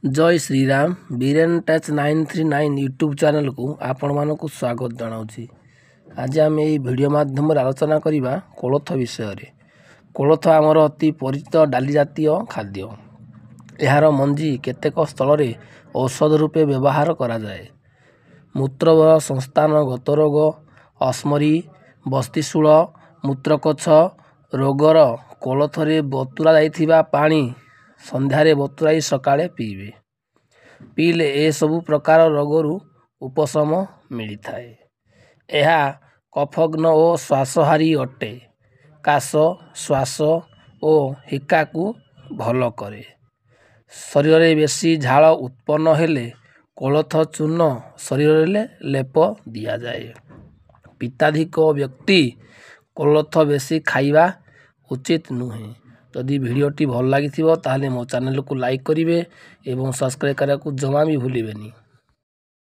जय Shriram Biren touch 939 YouTube channel को आपण मानक स्वागत जनाऊँगी। आज आम ये वीडियो माध्यम आलोचना करवा कोलथ विषय। कोलथ आमर अति परिचित डाली जातीय खाद्य। यार मंजी केतेक स्थल रे औषध रूपे व्यवहार करा जाए। मूत्रवर संस्थान गत रोग, अस्मरी, बस्तीशूल, मूत्रकोश रोगर कोलथरे बतुरा जाइथिबा पानी संध्यारे बतुराई सकाळे पीबे। पीले ए सबु प्रकार रोगरू उपशम मिली थाए। यह कफग्न और श्वासहारी अटे। काश, श्वास और हिक्का को भल करे। शरीर में बेसी झाल उत्पन्न हेले कोलथ चूर्ण शरीर में लेप दिया जाए। पित्ताधिक व्यक्ति कोलथ बेसी खाइबा उचित नुहे। जदि वीडियोटी भल लगी ताले मो चैनल को लाइक करेंगे और सब्सक्राइब करने को जमा भी भूलें।